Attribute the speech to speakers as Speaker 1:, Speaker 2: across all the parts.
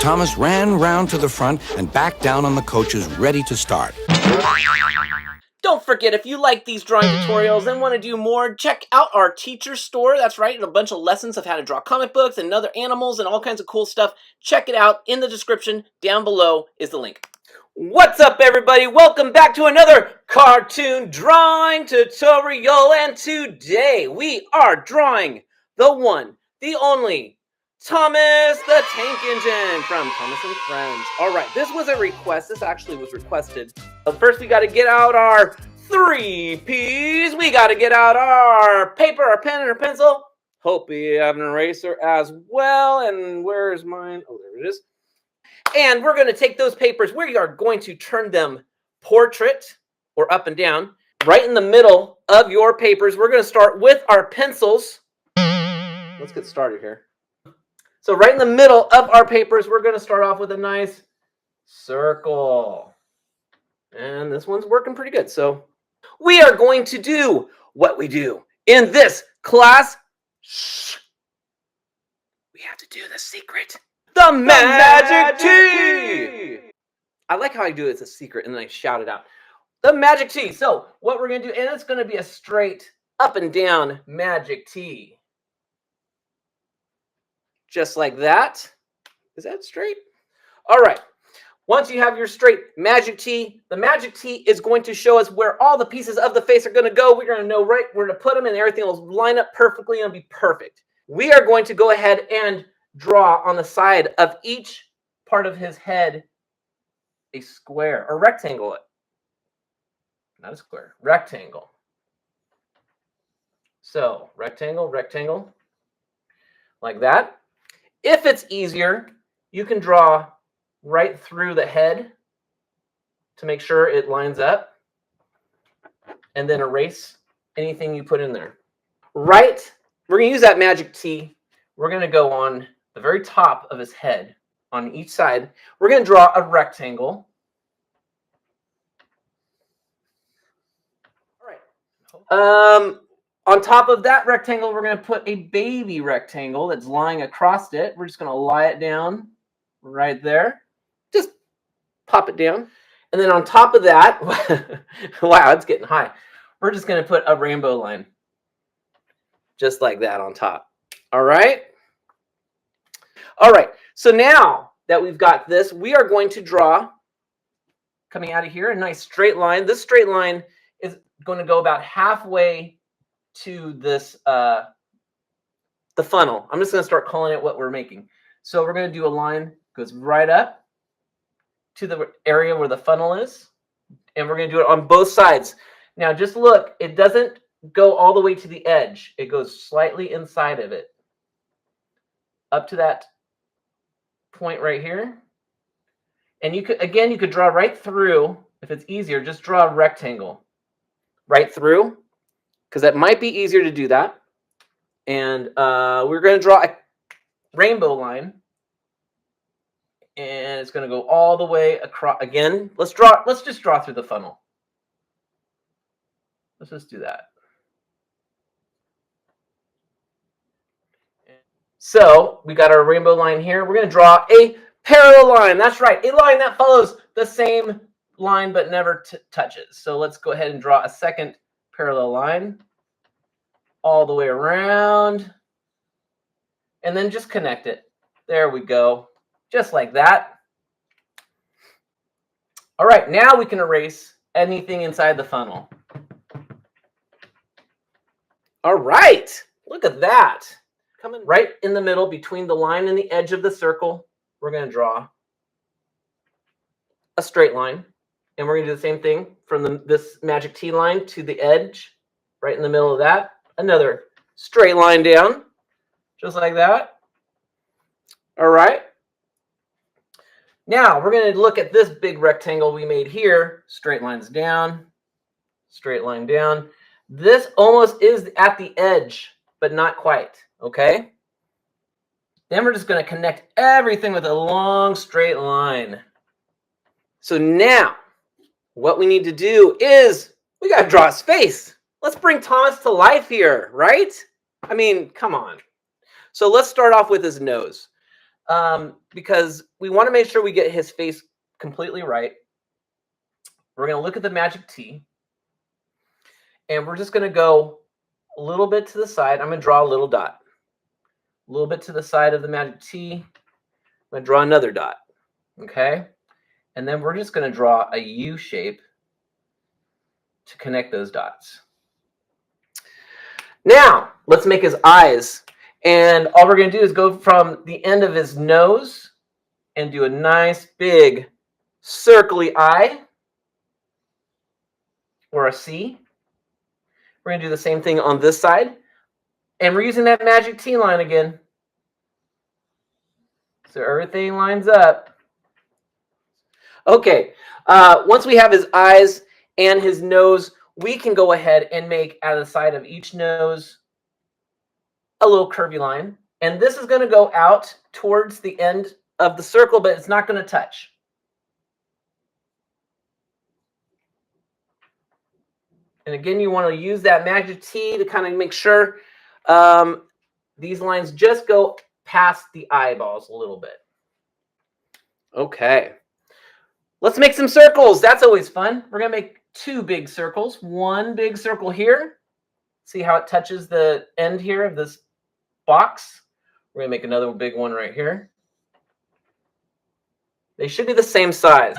Speaker 1: Thomas ran round to the front and back down on the coaches, ready to start.
Speaker 2: Don't forget, if you like these drawing tutorials and want to do more, check out our teacher store. That's right, a bunch of lessons of how to draw comic books and other animals and all kinds of cool stuff. Check it out in the description. Down below is the link. What's up, everybody? Welcome back to another cartoon drawing tutorial. And today we are drawing the one, the only, Thomas the Tank Engine from Thomas and Friends. All right, this was a request. This actually was requested. But first, we got to get out our 3Ps. We got to get out our paper, our pen, and our pencil. Hope we have an eraser as well. And where's mine? Oh, there it is. And we're going to take those papers. We are going to turn them portrait or up and down. Right in the middle of your papers, we're going to start with our pencils. Let's get started here. So right in the middle of our papers, we're going to start off with a nice circle. And this one's working pretty good. So we are going to do what we do in this class. Shh. We have to do the secret. The magic T! I like how I do it as a secret and then I shout it out. The magic T. So what we're going to do, and it's going to be a straight up and down magic T. Just like that. Is that straight? All right. Once you have your straight magic T, the magic T is going to show us where all the pieces of the face are going to go. We're going to know right where to put them and everything will line up perfectly and be perfect. We are going to go ahead and draw on the side of each part of his head a square or rectangle. Not a square, rectangle. So rectangle, rectangle, like that. If it's easier, you can draw right through the head to make sure it lines up and then erase anything you put in there. Right, we're going to use that magic T. We're going to go on the very top of his head on each side. We're going to draw a rectangle. All right. On top of that rectangle, we're going to put a baby rectangle that's lying across it. We're just going to lie it down right there. Just pop it down. And then on top of that, wow, it's getting high. We're just going to put a rainbow line. Just like that on top. All right? All right. So now that we've got this, we are going to draw, coming out of here, a nice straight line. This straight line is going to go about halfway to this the funnel. I'm just going to start calling it what we're making. So we're going to do a line goes right up to the area where the funnel is, and we're going to do it on both sides. Now just look, it doesn't go all the way to the edge. It goes slightly inside of it, up to that point right here. And you could, again, you could draw right through. If it's easier, just draw a rectangle right through, because that might be easier to do that. And we're going to draw a rainbow line. And it's going to go all the way across. Again, let's just draw through the funnel. Let's just do that. So we got our rainbow line here. We're going to draw a parallel line. That's right, a line that follows the same line but never touches. So let's go ahead and draw a second parallel line all the way around, and then just connect it. There we go, just like that. All right, now we can erase anything inside the funnel. All right, look at that. Coming right in the middle between the line and the edge of the circle, we're going to draw a straight line. And we're going to do the same thing from this magic T line to the edge, right in the middle of that. Another straight line down, just like that. All right. Now we're going to look at this big rectangle we made here. Straight lines down, straight line down. This almost is at the edge, but not quite. Okay. Then we're just going to connect everything with a long straight line. So now, what we need to do is we got to draw his face. Let's bring Thomas to life here, right? I mean, come on. So let's start off with his nose. because we want to make sure we get his face completely right. We're going to look at the magic T, and we're just going to go a little bit to the side. I'm going to draw a little dot. A little bit to the side of the magic T. I'm going to draw another dot. Okay? And then we're just going to draw a U shape to connect those dots. Now, let's make his eyes. And all we're going to do is go from the end of his nose and do a nice big circly eye, or a C. We're going to do the same thing on this side. And we're using that magic T line again. So everything lines up. Okay, once we have his eyes and his nose, we can go ahead and make at the side of each nose a little curvy line. And this is going to go out towards the end of the circle, but it's not going to touch. And again, you want to use that magic T to kind of make sure these lines just go past the eyeballs a little bit. Okay. Let's make some circles. That's always fun. We're going to make 2 big circles. One big circle here. See how it touches the end here of this box? We're going to make another big one right here. They should be the same size.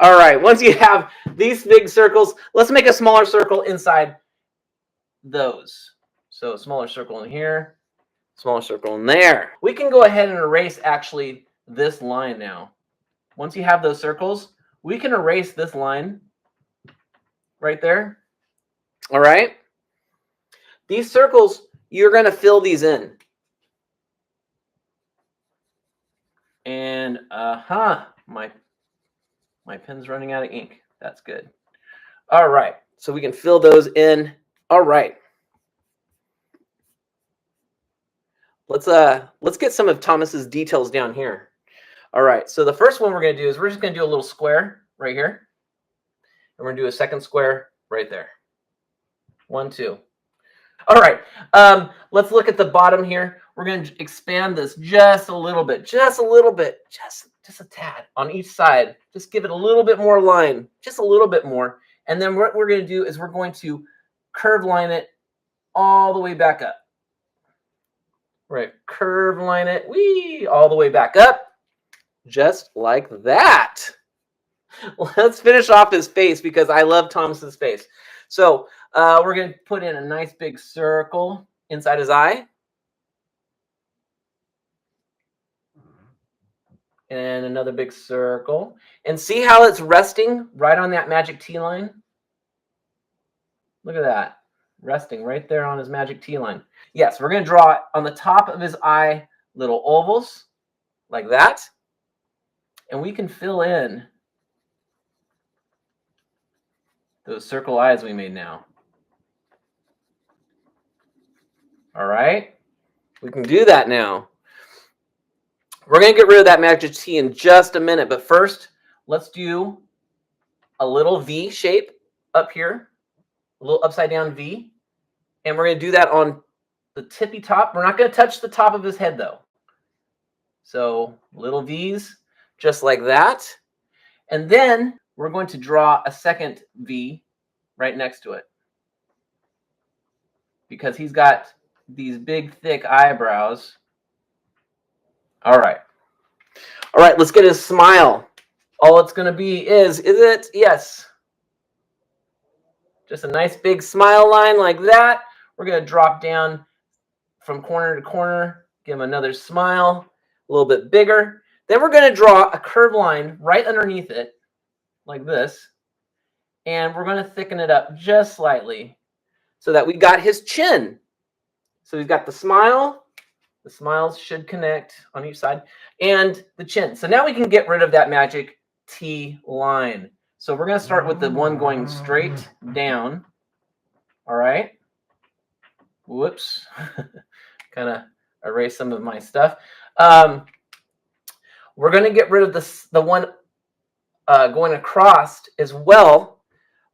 Speaker 2: All right. Once you have these big circles, let's make a smaller circle inside those. So a smaller circle in here, smaller circle in there. We can go ahead and erase actually this line now. Once you have those circles, we can erase this line right there. All right. These circles, you're going to fill these in. And my pen's running out of ink. That's good. All right. So we can fill those in. All right. Let's get some of Thomas's details down here. All right, so the first one we're going to do is we're just going to do a little square right here. And we're going to do a second square right there. 1, 2. All right, let's look at the bottom here. We're going to expand this just a little bit, just a tad on each side. Just give it a little bit more line, just a little bit more. And then what we're going to do is we're going to curve line it all the way back up. Right, curve line it, all the way back up. Just like that. Let's finish off his face because I love Thomas's face. So we're going to put in a nice big circle inside his eye. And another big circle. And see how it's resting right on that magic T line? Look at that. Resting right there on his magic T line. Yes, we're going to draw on the top of his eye little ovals like that. And we can fill in those circle eyes we made now. All right. We can do that now. We're going to get rid of that magic T in just a minute. But first, let's do a little V shape up here. A little upside down V. And we're going to do that on the tippy top. We're not going to touch the top of his head, though. So little V's. Just like that. And then we're going to draw a second V right next to it. Because he's got these big, thick eyebrows. All right. All right, let's get his smile. All it's going to be is it? Yes. Just a nice big smile line like that. We're going to drop down from corner to corner. Give him another smile. A little bit bigger. Then we're going to draw a curved line right underneath it, like this. And we're going to thicken it up just slightly so that we got his chin. So we've got the smile. The smiles should connect on each side. And the chin. So now we can get rid of that magic T line. So we're going to start with the one going straight down. All right. Whoops. Kind of erase some of my stuff. We're going to get rid of the one going across as well.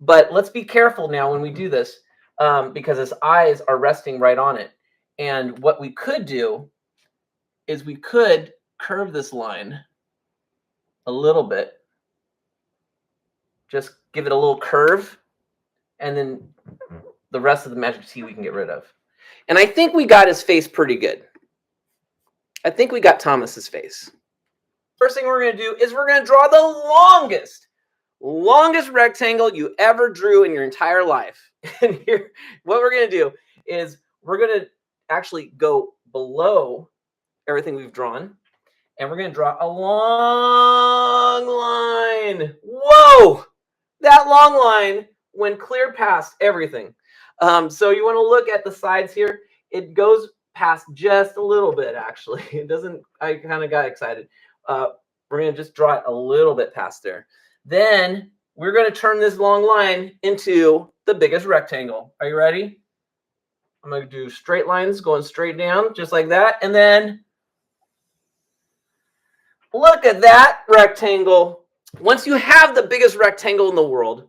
Speaker 2: But let's be careful now when we do this because his eyes are resting right on it. And what we could do is we could curve this line a little bit. Just give it a little curve, and then the rest of the magic T we can get rid of. And I think we got his face pretty good. I think we got Thomas's face. First thing we're going to do is we're going to draw the longest rectangle you ever drew in your entire life. And here, what we're going to do is we're going to actually go below everything we've drawn, and we're going to draw a long line. Whoa! That long line went clear past everything. So you want to look at the sides here. It goes past just a little bit, actually. It doesn't, I kind of got excited. We're going to just draw it a little bit past there. Then we're going to turn this long line into the biggest rectangle. Are you ready? I'm going to do straight lines going straight down, just like that. And then look at that rectangle. Once you have the biggest rectangle in the world,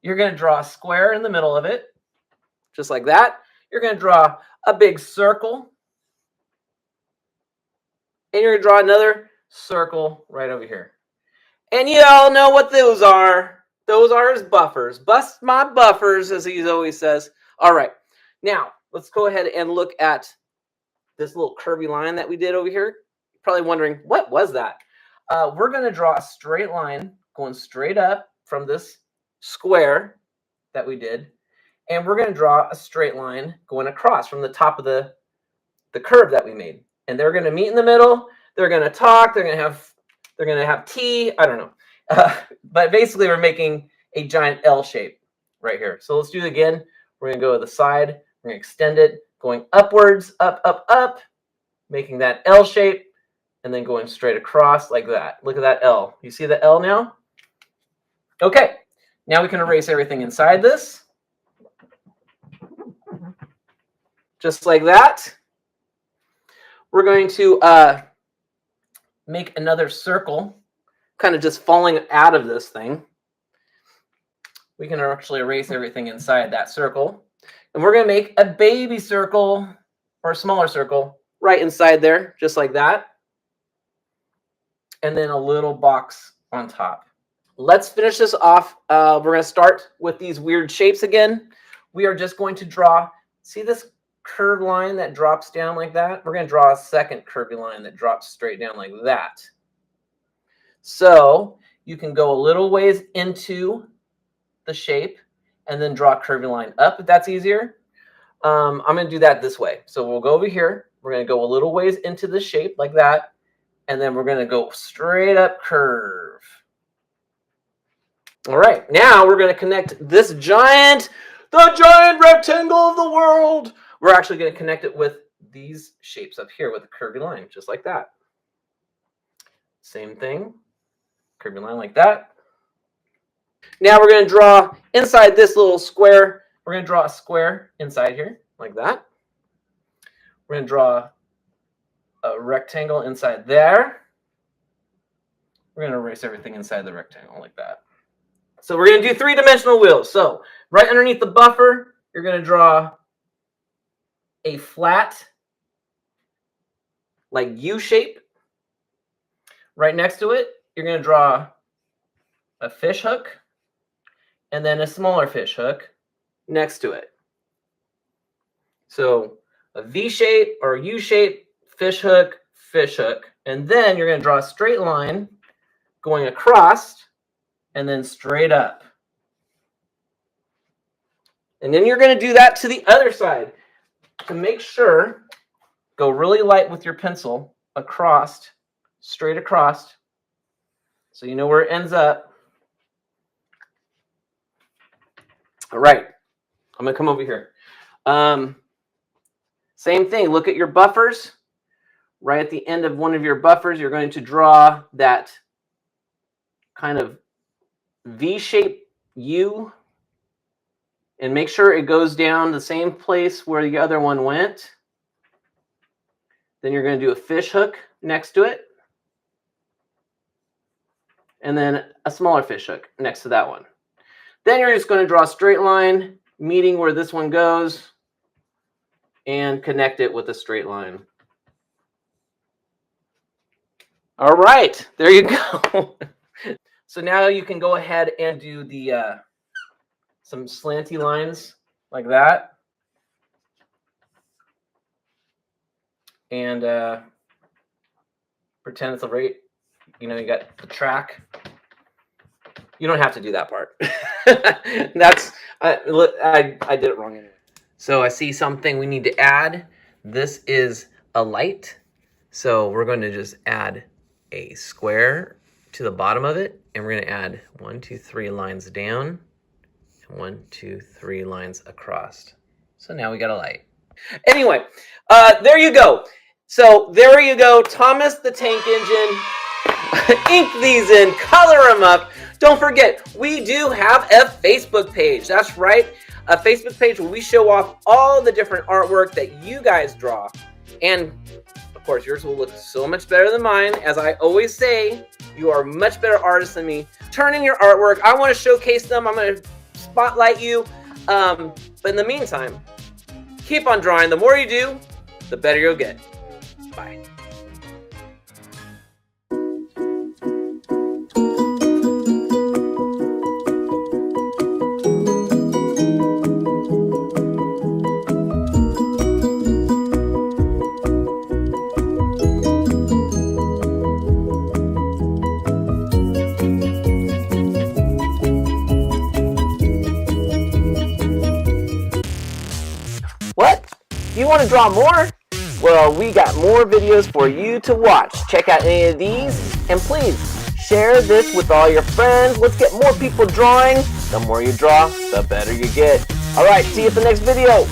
Speaker 2: you're going to draw a square in the middle of it, just like that. You're going to draw a big circle. And you're going to draw another circle right over here. And you all know what those are. Those are his buffers. Bust my buffers, as he always says. All right. Now, let's go ahead and look at this little curvy line that we did over here. You're probably wondering, what was that? We're going to draw a straight line going straight up from this square that we did. And we're going to draw a straight line going across from the top of the curve that we made. And they're going to meet in the middle. They're going to talk. They're going to have tea. I don't know. But basically, we're making a giant L shape right here. So let's do it again. We're going to go to the side. We're going to extend it, going upwards, up, up, up, making that L shape, and then going straight across like that. Look at that L. You see the L now? Okay. Now we can erase everything inside this. Just like that. We're going to make another circle, kind of just falling out of this thing. We can actually erase everything inside that circle. And we're going to make a baby circle, or a smaller circle, right inside there, just like that. And then a little box on top. Let's finish this off. We're going to start with these weird shapes again. We are just going to draw, see this curved line that drops down like that? We're going to draw a second curvy line that drops straight down like that. So you can go a little ways into the shape and then draw a curvy line up if that's easier. I'm going to do that this way. So we'll go over here. We're going to go a little ways into the shape like that. And then we're going to go straight up curve. All right. Now we're going to connect this the giant rectangle of the world. We're actually going to connect it with these shapes up here with a curvy line, just like that. Same thing. Curvy line like that. Now we're going to draw inside this little square. We're going to draw a square inside here, like that. We're going to draw a rectangle inside there. We're going to erase everything inside the rectangle like that. So we're going to do three-dimensional wheels. So right underneath the buffer, you're going to draw a flat, like U shape. Right next to it, you're going to draw a fish hook and then a smaller fish hook next to it. So a V shape or a U shape, fish hook, and then you're going to draw a straight line going across and then straight up. And then you're going to do that to the other side. To make sure, go really light with your pencil across, straight across, so you know where it ends up. All right, I'm going to come over here. Same thing, look at your buffers. Right at the end of one of your buffers, you're going to draw that kind of V-shaped U. And make sure it goes down the same place where the other one went. Then you're going to do a fish hook next to it. And then a smaller fish hook next to that one. Then you're just going to draw a straight line, meeting where this one goes, and connect it with a straight line. All right, there you go. So now you can go ahead and do the some slanty lines like that. And pretend it's a rate. You know, you got the track. You don't have to do that part. That's I did it wrong anyway. So I see something we need to add. This is a light. So we're going to just add a square to the bottom of it, and we're going to add 1, 2, 3 lines down, and 1, 2, 3 lines across. So now we got a light. Anyway, there you go. So there you go, Thomas the Tank Engine. Ink these in, color them up. Don't forget, we do have a Facebook page. That's right, a Facebook page where we show off all the different artwork that you guys draw. And of course, yours will look so much better than mine. As I always say, you are much better artists than me. Turn in your artwork. I want to showcase them. I'm going to spotlight you. But in the meantime, keep on drawing. The more you do, the better you'll get. Bye. What? You want to draw more? Well, we got more videos for you to watch. Check out any of these, and please share this with all your friends. Let's get more people drawing. The more you draw, the better you get. All right, see you at the next video.